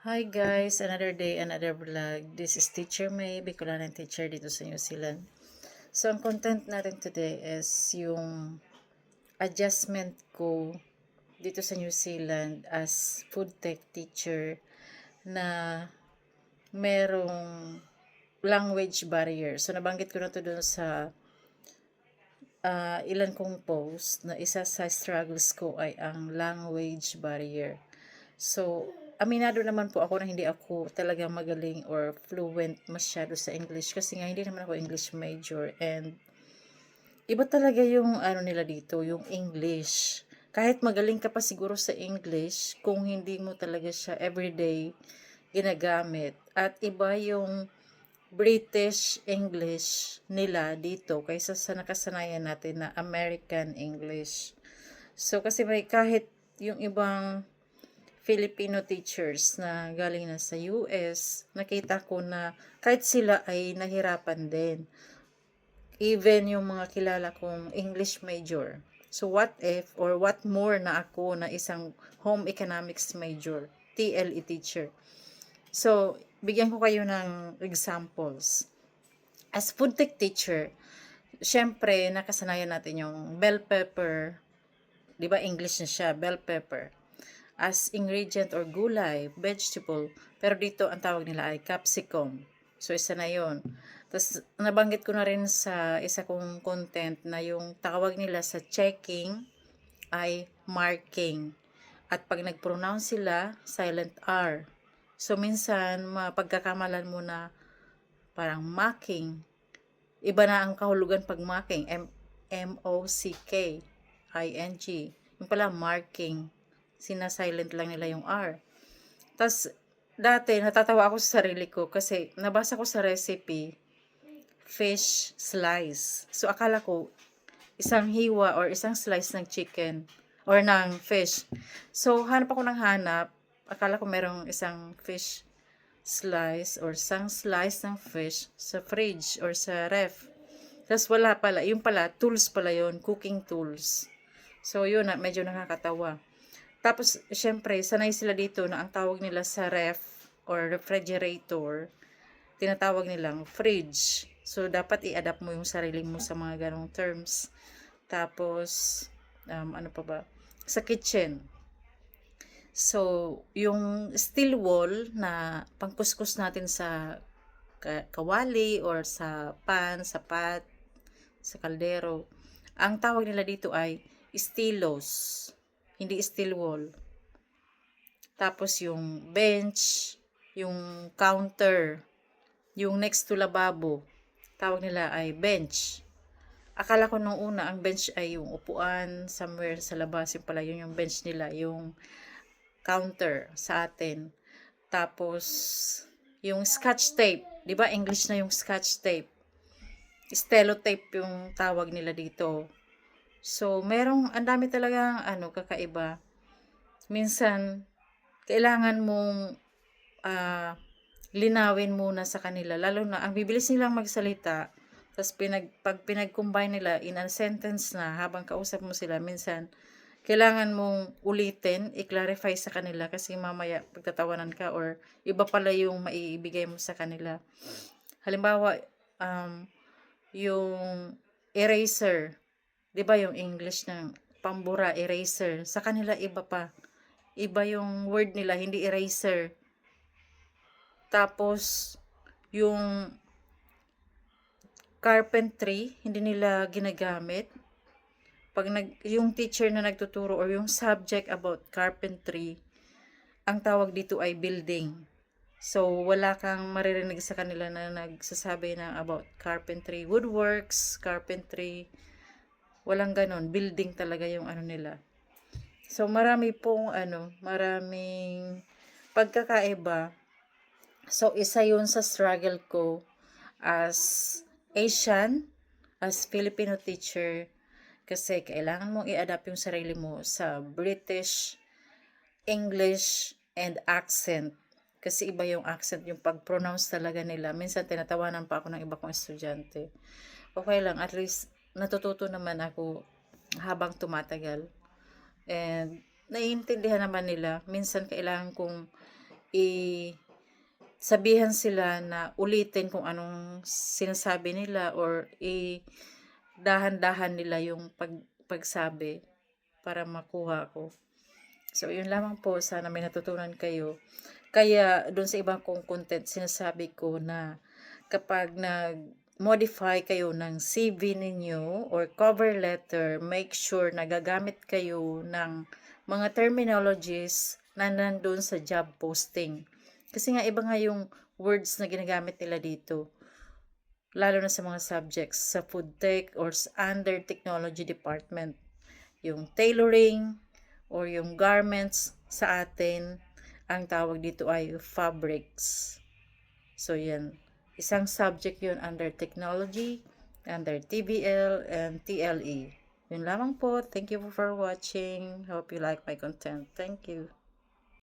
Hi guys, another day, another vlog. This is Teacher May, Bicolanang teacher dito sa New Zealand. So, ang content natin today is yung adjustment ko dito sa New Zealand as food tech teacher na merong language barrier. So, nabanggit ko na to dun sa ilan kong post na isa sa struggles ko ay ang language barrier. So, aminado naman po ako na hindi ako talagang magaling or fluent masyado sa English kasi nga hindi naman ako English major and iba talaga yung ano nila dito, yung English. Kahit magaling ka pa siguro sa English, kung hindi mo talaga siya everyday ginagamit. At iba yung British English nila dito kaysa sa nakasanayan natin na American English. So, kasi may kahit yung ibang Filipino teachers na galing na sa US, nakita ko na kahit sila ay nahirapan din. Even yung mga kilala kong English major. So what if or what more na ako na isang home economics major, TLE teacher. So, bigyan ko kayo ng examples. As food tech teacher, syempre nakasanayan natin yung bell pepper, 'di ba English na siya, bell pepper as ingredient or gulay, vegetable. Pero dito, ang tawag nila ay capsicum. So, isa na yun. Tapos, nabanggit ko na rin sa isa kong content na yung tawag nila sa checking ay marking. At pag nag-pronounce sila, silent R. So, minsan, mapagkakamalan mo na parang mocking. Iba na ang kahulugan pag mocking. M-O-C-K-I-N-G. Yung pala, marking. Sina-silent lang nila yung R. Tapos, dati, natatawa ako sa sarili ko kasi nabasa ko sa recipe, fish slice. So, akala ko, isang hiwa or isang slice ng chicken or ng fish. So, hanap ako ng hanap. Akala ko merong isang fish slice or isang slice ng fish sa fridge or sa ref. Tapos wala pala. Yung pala, tools pala yun. Cooking tools. So, yun, medyo nakakatawa. Tapos, syempre, sanay sila dito na ang tawag nila sa ref or refrigerator, tinatawag nilang fridge. So, dapat i-adapt mo yung sarili mo sa mga ganong terms. Tapos, ano pa ba? Sa kitchen. So, yung steel wall na pangkuskus natin sa kawali or sa pan, sa pot, sa kaldero, ang tawag nila dito ay stilos. Hindi steel wall. Tapos yung bench, yung counter, yung next to lababo, tawag nila ay bench. Akala ko nung una ang bench ay yung upuan somewhere sa labas, yung pala yung bench nila, yung counter sa atin. Tapos yung scotch tape, 'di ba English na yung scotch tape? Stelo tape yung tawag nila dito. So, ang dami talagang kakaiba. Minsan kailangan mong linawin muna sa kanila. Lalo na, ang bibilis nilang magsalita, tapos pag pinag-combine nila in a sentence na habang kausap mo sila, minsan, kailangan mong ulitin, i-clarify sa kanila kasi mamaya pagtatawanan ka or iba pala yung maibigay mo sa kanila. Halimbawa, yung eraser, 'di ba yung English ng pambura, eraser, sa kanila iba pa. Iba yung word nila, hindi eraser. Tapos, yung carpentry, hindi nila ginagamit. Pag yung teacher na nagtuturo or yung subject about carpentry, ang tawag dito ay building. So, wala kang maririnig sa kanila na nagsasabi na about carpentry, woodworks, carpentry. Walang ganon. Building talaga yung ano nila. So, maraming pagkakaiba. So, isa yun sa struggle ko as Asian, as Filipino teacher, kasi kailangan mong i-adapt yung sarili mo sa British, English, and accent. Kasi iba yung accent, yung pag-pronounce talaga nila. Minsan tinatawanan pa ako ng iba kong estudyante. Okay lang, at least natututo naman ako habang tumatagal. And naiintindihan naman nila. Minsan kailangan kong sabihan sila na ulitin kung anong sinasabi nila or dahan-dahan nila yung pagsabi para makuha ko. So, yun lamang po. Sana may natutunan kayo. Kaya, dun sa ibang kong content, sinasabi ko na kapag nag-modify kayo ng CV ninyo or cover letter, make sure na gagamit kayo ng mga terminologies na nandun sa job posting. Kasi nga, iba nga yung words na ginagamit nila dito. Lalo na sa mga subjects sa food tech or under technology department. Yung tailoring or yung garments sa atin, ang tawag dito ay fabrics. So, yan. Isang subject yun under technology, under TBL, and TLE. Yun lamang po. Thank you for watching. Hope you like my content. Thank you.